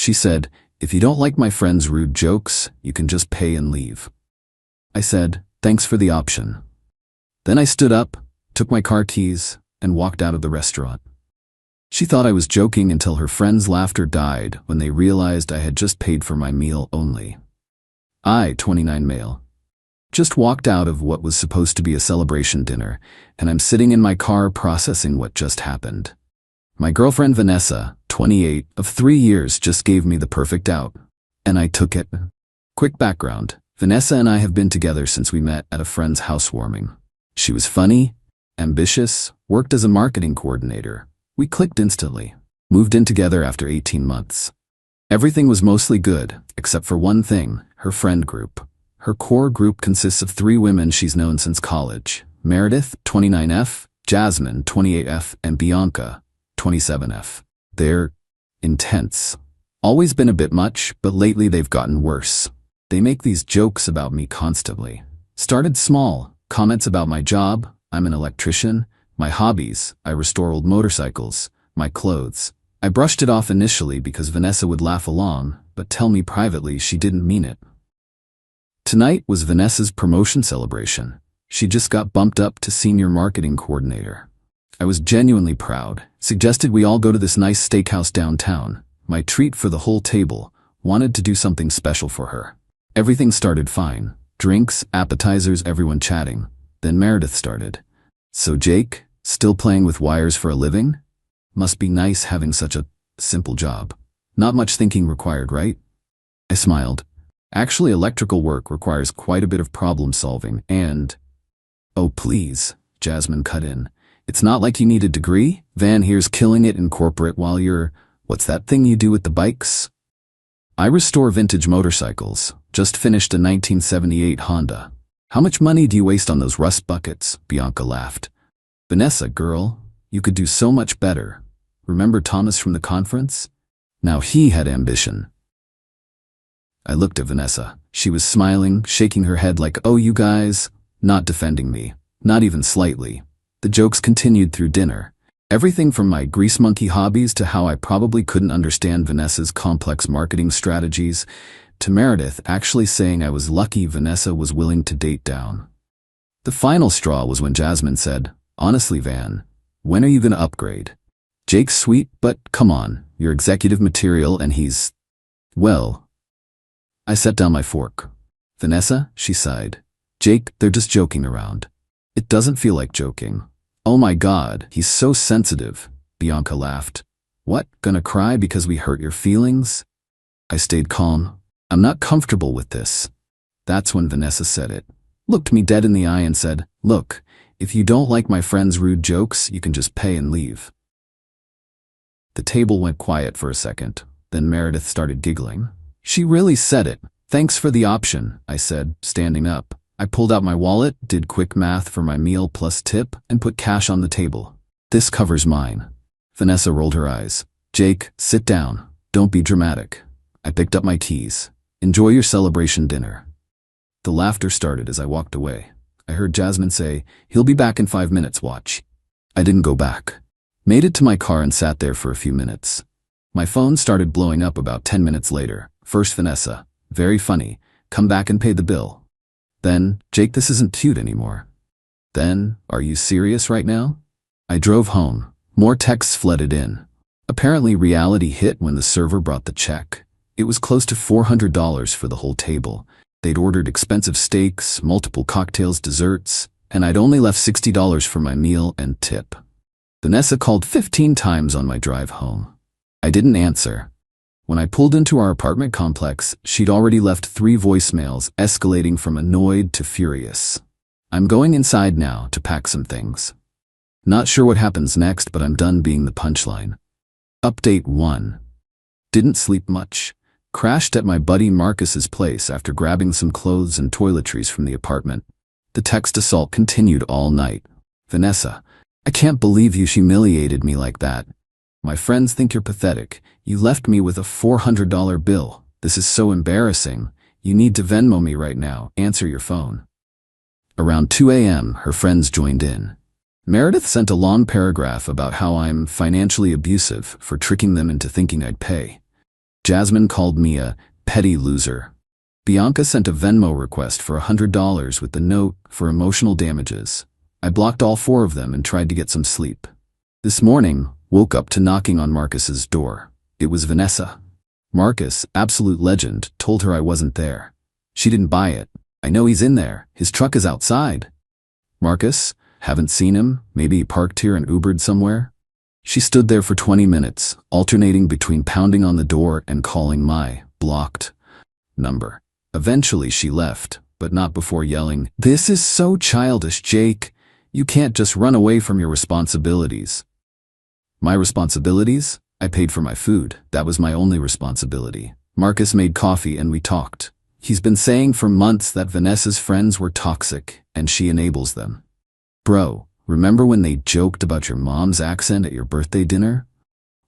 She said, "If you don't like my friend's rude jokes, you can just pay and leave." I said, "Thanks for the option." Then I stood up, took my car keys, and walked out of the restaurant. She thought I was joking until her friends' laughter died when they realized I had just paid for my meal only. I, 29 male, just walked out of what was supposed to be a celebration dinner, and I'm sitting in my car processing what just happened. My girlfriend Vanessa, 28, of 3 years just gave me the perfect out, and I took it. Quick background: Vanessa and I have been together since we met at a friend's housewarming. She was funny, ambitious, worked as a marketing coordinator. We clicked instantly. Moved in together after 18 months. Everything was mostly good, except for one thing: her friend group. Her core group consists of 3 women she's known since college: Meredith, 29F, Jasmine, 28F, and Bianca, 27F. They're intense. Always been a bit much, but lately they've gotten worse. They make these jokes about me constantly. Started small, comments about my job: I'm an electrician; my hobbies: I restore old motorcycles; my clothes. I brushed it off initially because Vanessa would laugh along, but tell me privately she didn't mean it. Tonight was Vanessa's promotion celebration. She just got bumped up to senior marketing coordinator. I was genuinely proud, suggested we all go to this nice steakhouse downtown, my treat for the whole table, wanted to do something special for her. Everything started fine. Drinks, appetizers, everyone chatting. Then Meredith started. "So Jake, still playing with wires for a living? Must be nice having such a simple job. Not much thinking required, right?" I smiled. Actually, electrical work requires quite a bit of problem solving and... "Oh please," Jasmine cut in. "It's not like you need a degree. Van here's killing it in corporate while you're... what's that thing you do with the bikes?" "I restore vintage motorcycles. Just finished a 1978 Honda." "How much money do you waste on those rust buckets?" Bianca laughed. "Vanessa, girl, you could do so much better. Remember Thomas from the conference? Now he had ambition." I looked at Vanessa. She was smiling, shaking her head like, "Oh, you guys," not defending me, not even slightly. The jokes continued through dinner. Everything from my grease monkey hobbies to how I probably couldn't understand Vanessa's complex marketing strategies, to Meredith actually saying I was lucky Vanessa was willing to date down. The final straw was when Jasmine said, "Honestly, Van, when are you gonna upgrade? Jake's sweet, but come on, you're executive material and he's... well..." I set down my fork. "Vanessa," she sighed. "Jake, they're just joking around." "It doesn't feel like joking." "Oh my God, he's so sensitive," Bianca laughed. "What, gonna cry because we hurt your feelings?" I stayed calm. "I'm not comfortable with this." That's when Vanessa said it. Looked me dead in the eye and said, "Look, if you don't like my friend's rude jokes, you can just pay and leave." The table went quiet for a second. Then Meredith started giggling. "She really said it. Thanks for the option," I said, standing up. I pulled out my wallet, did quick math for my meal plus tip, and put cash on the table. "This covers mine." Vanessa rolled her eyes. "Jake, sit down. Don't be dramatic." I picked up my keys. "Enjoy your celebration dinner." The laughter started as I walked away. I heard Jasmine say, "He'll be back in 5 minutes, watch." I didn't go back. Made it to my car and sat there for a few minutes. My phone started blowing up about 10 minutes later. First Vanessa, "Very funny. Come back and pay the bill." Then, "Jake, this isn't cute anymore." Then, "Are you serious right now?" I drove home. More texts flooded in. Apparently reality hit when the server brought the check. It was close to $400 for the whole table. They'd ordered expensive steaks, multiple cocktails, desserts, and I'd only left $60 for my meal and tip. Vanessa called 15 times on my drive home. I didn't answer. When I pulled into our apartment complex, she'd already left 3 voicemails, escalating from annoyed to furious. I'm going inside now to pack some things. Not sure what happens next, but I'm done being the punchline. Update 1. Didn't sleep much. Crashed at my buddy Marcus's place after grabbing some clothes and toiletries from the apartment. The text assault continued all night. "Vanessa, I can't believe you humiliated me like that. My friends think you're pathetic. You left me with a $400 bill. This is so embarrassing. You need to Venmo me right now. Answer your phone." Around 2 a.m., her friends joined in. Meredith sent a long paragraph about how I'm financially abusive for tricking them into thinking I'd pay. Jasmine called me a petty loser. Bianca sent a Venmo request for $100 with the note for emotional damages. I blocked all 4 of them and tried to get some sleep. This morning, woke up to knocking on Marcus's door. It was Vanessa. Marcus, absolute legend, told her I wasn't there. She didn't buy it. I know he's in there. His truck is outside. Marcus? Haven't seen him. Maybe he parked here and Ubered somewhere? She stood there for 20 minutes, alternating between pounding on the door and calling my blocked number. Eventually she left, but not before yelling, "This is so childish, Jake. You can't just run away from your responsibilities." My responsibilities? I paid for my food. That was my only responsibility. Marcus made coffee and we talked. He's been saying for months that Vanessa's friends were toxic and she enables them. Bro, remember when they joked about your mom's accent at your birthday dinner?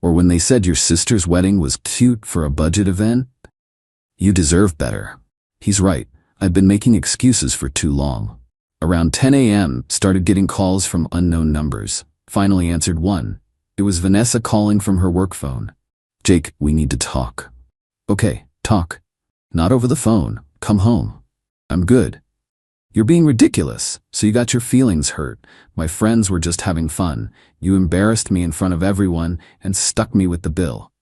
Or when they said your sister's wedding was cute for a budget event? You deserve better. He's right. I've been making excuses for too long. Around 10 a.m., started getting calls from unknown numbers. Finally answered one. It was Vanessa calling from her work phone. "Jake, we need to talk." "Okay, talk. Not over the phone. Come home." "I'm good." "You're being ridiculous. So you got your feelings hurt. My friends were just having fun. You embarrassed me in front of everyone and stuck me with the bill."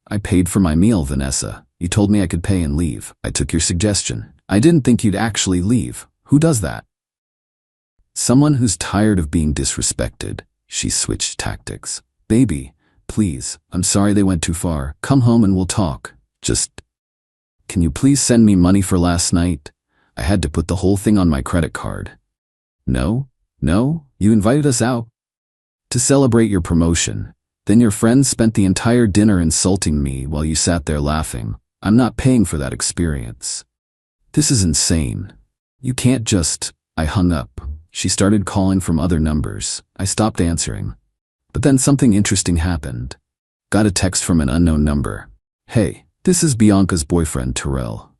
"I paid for my meal, Vanessa. You told me I could pay and leave. I took your suggestion. I didn't think you'd actually leave. Who does that?" "Someone who's tired of being disrespected." She switched tactics. "Baby, please, I'm sorry they went too far. Come home and we'll talk. Just, can you please send me money for last night? I had to put the whole thing on my credit card." No, you invited us out to celebrate your promotion. Then your friends spent the entire dinner insulting me while you sat there laughing. I'm not paying for that experience. This is insane. You can't just... I hung up. She started calling from other numbers. I stopped answering. But then something interesting happened. Got a text from an unknown number. "Hey, this is Bianca's boyfriend, Terrell.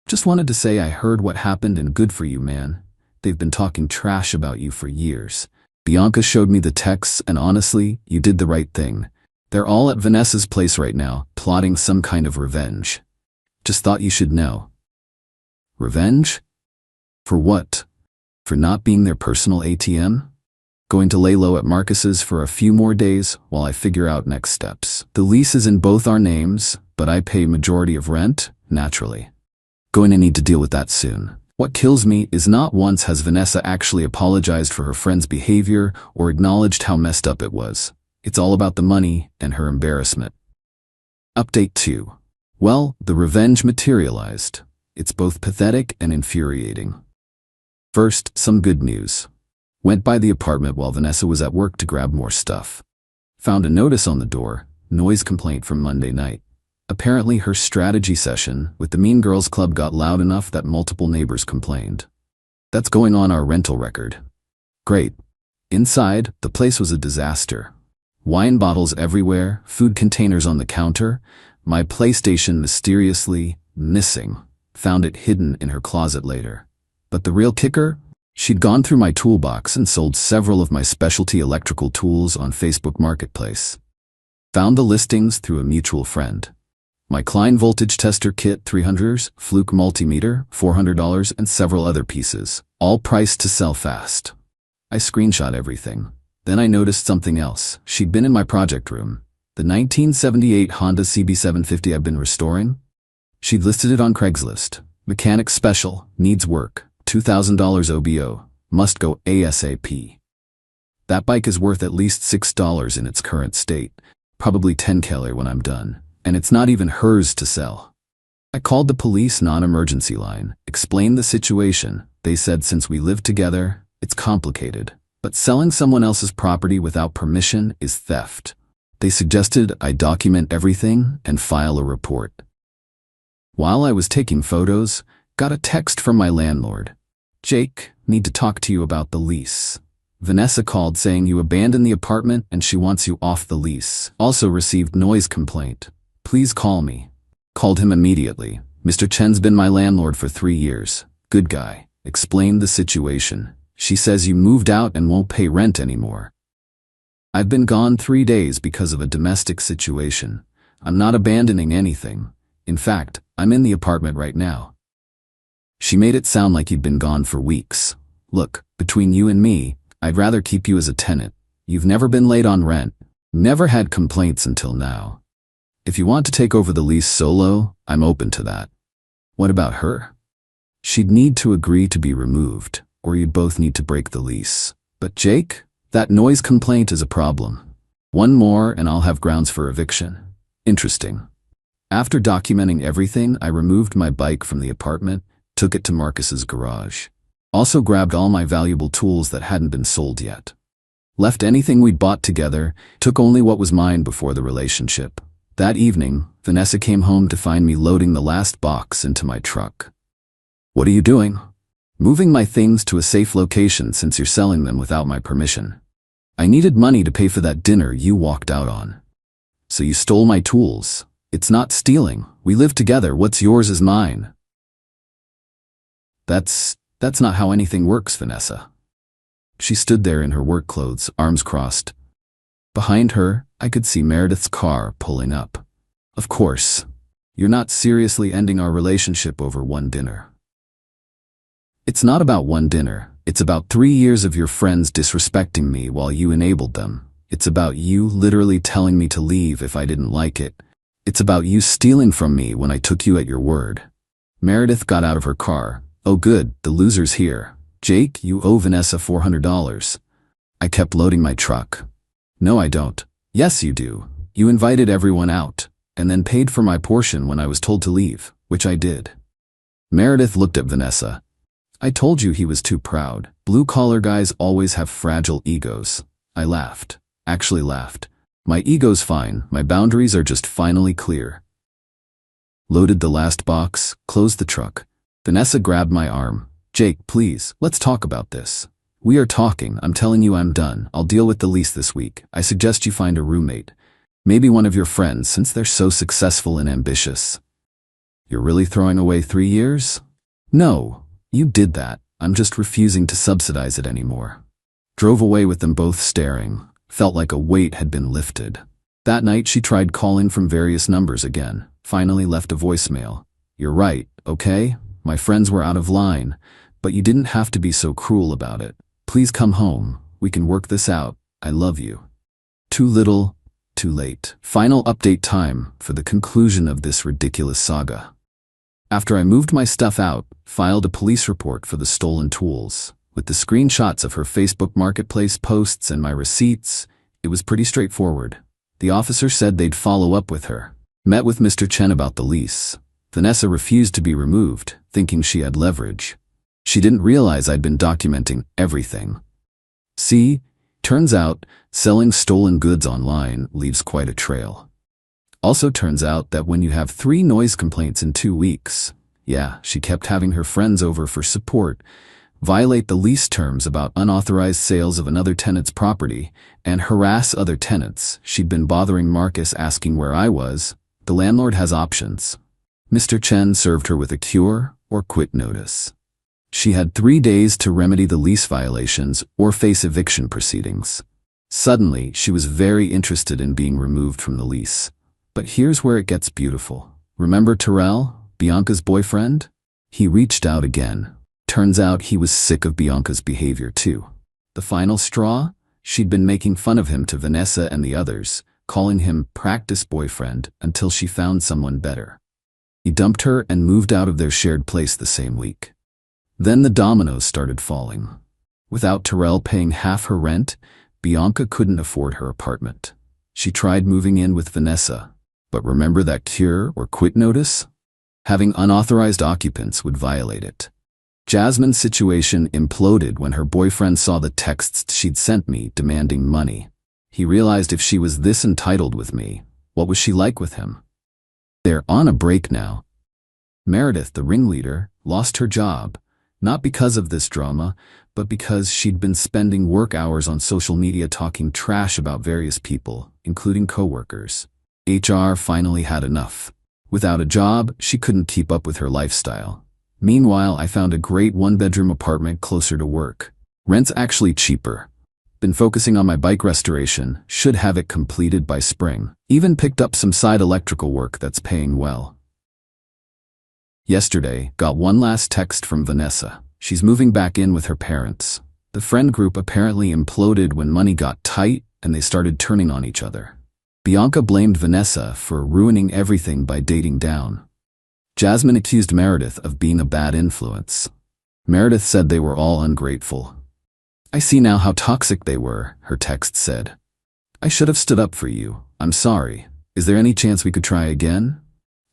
Just wanted to say I heard what happened and good for you, man. They've been talking trash about you for years." Bianca showed me the texts and honestly, you did the right thing. They're all at Vanessa's place right now, plotting some kind of revenge. Just thought you should know. Revenge? For what? For not being their personal ATM? Going to lay low at Marcus's for a few more days while I figure out next steps. The lease is in both our names, but I pay majority of rent, naturally. Going to need to deal with that soon. What kills me is not once has Vanessa actually apologized for her friend's behavior or acknowledged how messed up it was. It's all about the money and her embarrassment. Update 2. Well, the revenge materialized. It's both pathetic and infuriating. First, some good news. Went by the apartment while Vanessa was at work to grab more stuff. Found a notice on the door, noise complaint from Monday night. Apparently her strategy session with the Mean Girls Club got loud enough that multiple neighbors complained. That's going on our rental record. Great. Inside, the place was a disaster. Wine bottles everywhere, food containers on the counter, my PlayStation mysteriously missing. Found it hidden in her closet later. But the real kicker? She'd gone through my toolbox and sold several of my specialty electrical tools on Facebook Marketplace. Found the listings through a mutual friend. My Klein voltage tester kit 300s, Fluke multimeter, $400, and several other pieces, all priced to sell fast. I screenshot everything. Then I noticed something else. She'd been in my project room. The 1978 Honda CB750 I've been restoring. She'd listed it on Craigslist. Mechanic special, needs work, $2,000 OBO, must go ASAP. That bike is worth at least $6 in its current state, probably $10K when I'm done. And it's not even hers to sell. I called the police non-emergency line, explained the situation. They said since we live together, it's complicated, but selling someone else's property without permission is theft. They suggested I document everything and file a report. While I was taking photos, got a text from my landlord. "Jake, need to talk to you about the lease. Vanessa called saying you abandoned the apartment and she wants you off the lease. Also received noise complaint. Please call me." Called him immediately. "Mr. Chen's been my landlord for 3 years. Good guy." Explained the situation. "She says you moved out and won't pay rent anymore." I've been gone 3 days because of a domestic situation. I'm not abandoning anything. In fact, I'm in the apartment right now. She made it sound like you'd been gone for weeks. Look, between you and me, I'd rather keep you as a tenant. You've never been late on rent. Never had complaints until now. If you want to take over the lease solo, I'm open to that. What about her? She'd need to agree to be removed, or you'd both need to break the lease. But Jake, that noise complaint is a problem. One more and I'll have grounds for eviction. Interesting. After documenting everything, I removed my bike from the apartment, took it to Marcus's garage. Also grabbed all my valuable tools that hadn't been sold yet. Left anything we'd bought together, took only what was mine before the relationship. That evening, Vanessa came home to find me loading the last box into my truck. What are you doing? Moving my things to a safe location since you're selling them without my permission. I needed money to pay for that dinner you walked out on. So you stole my tools. It's not stealing. We live together. What's yours is mine. That's not how anything works, Vanessa. She stood there in her work clothes, arms crossed. Behind her, I could see Meredith's car pulling up. Of course, you're not seriously ending our relationship over one dinner. It's not about one dinner. It's about 3 years of your friends disrespecting me while you enabled them. It's about you literally telling me to leave if I didn't like it. It's about you stealing from me when I took you at your word. Meredith got out of her car. Oh good, the loser's here. Jake, you owe Vanessa $400. I kept loading my truck. No, I don't. Yes, you do. You invited everyone out, and then paid for my portion when I was told to leave, which I did. Meredith looked at Vanessa. I told you he was too proud. Blue-collar guys always have fragile egos. I laughed. Actually laughed. My ego's fine. My boundaries are just finally clear. Loaded the last box, closed the truck. Vanessa grabbed my arm. Jake, please, let's talk about this. We are talking. I'm telling you I'm done. I'll deal with the lease this week. I suggest you find a roommate. Maybe one of your friends, since they're so successful and ambitious. You're really throwing away 3 years? No. You did that. I'm just refusing to subsidize it anymore. Drove away with them both staring. Felt like a weight had been lifted. That night she tried calling from various numbers again. Finally left a voicemail. You're right, okay? My friends were out of line. But you didn't have to be so cruel about it. Please come home. We can work this out. I love you. Too little, too late. Final update time for the conclusion of this ridiculous saga. After I moved my stuff out, filed a police report for the stolen tools. With the screenshots of her Facebook Marketplace posts and my receipts, it was pretty straightforward. The officer said they'd follow up with her. Met with Mr. Chen about the lease. Vanessa refused to be removed, thinking she had leverage. She didn't realize I'd been documenting everything. See, turns out, selling stolen goods online leaves quite a trail. Also turns out that when you have 3 noise complaints in 2 weeks, yeah, she kept having her friends over for support, violate the lease terms about unauthorized sales of another tenant's property, and harass other tenants. She'd been bothering Marcus asking where I was. The landlord has options. Mr. Chen served her with a cure or quit notice. She had 3 days to remedy the lease violations or face eviction proceedings. Suddenly, she was very interested in being removed from the lease. But here's where it gets beautiful. Remember Terrell, Bianca's boyfriend? He reached out again. Turns out he was sick of Bianca's behavior too. The final straw? She'd been making fun of him to Vanessa and the others, calling him practice boyfriend until she found someone better. He dumped her and moved out of their shared place the same week. Then the dominoes started falling. Without Terrell paying half her rent, Bianca couldn't afford her apartment. She tried moving in with Vanessa. But remember that cure or quit notice? Having unauthorized occupants would violate it. Jasmine's situation imploded when her boyfriend saw the texts she'd sent me demanding money. He realized if she was this entitled with me, what was she like with him? They're on a break now. Meredith, the ringleader, lost her job, not because of this drama, but because she'd been spending work hours on social media talking trash about various people, including coworkers. HR finally had enough. Without a job, she couldn't keep up with her lifestyle. Meanwhile, I found a great 1-bedroom apartment closer to work. Rent's actually cheaper. Been focusing on my bike restoration, should have it completed by spring. Even picked up some side electrical work that's paying well. Yesterday, got one last text from Vanessa. She's moving back in with her parents. The friend group apparently imploded when money got tight and they started turning on each other. Bianca blamed Vanessa for ruining everything by dating down. Jasmine accused Meredith of being a bad influence. Meredith said they were all ungrateful. I see now how toxic they were, her text said. I should have stood up for you. I'm sorry. Is there any chance we could try again?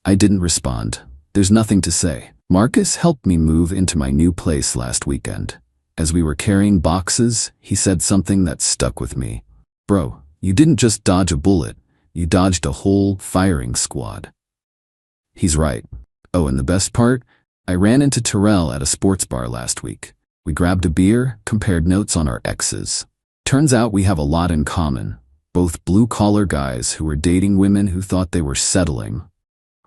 I didn't respond. There's nothing to say. Marcus helped me move into my new place last weekend. As we were carrying boxes, he said something that stuck with me. Bro, you didn't just dodge a bullet. You dodged a whole firing squad. He's right. Oh, and the best part? I ran into Terrell at a sports bar last week. We grabbed a beer, compared notes on our exes. Turns out we have a lot in common. Both blue-collar guys who were dating women who thought they were settling.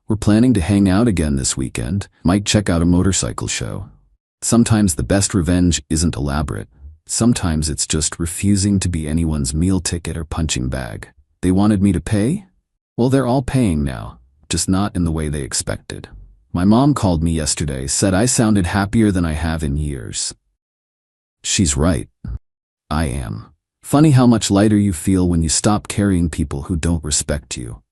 We're planning to hang out again this weekend, might check out a motorcycle show. Sometimes the best revenge isn't elaborate. Sometimes it's just refusing to be anyone's meal ticket or punching bag. They wanted me to pay? Well, they're all paying now, just not in the way they expected. My mom called me yesterday, said I sounded happier than I have in years. She's right. I am. Funny how much lighter you feel when you stop carrying people who don't respect you.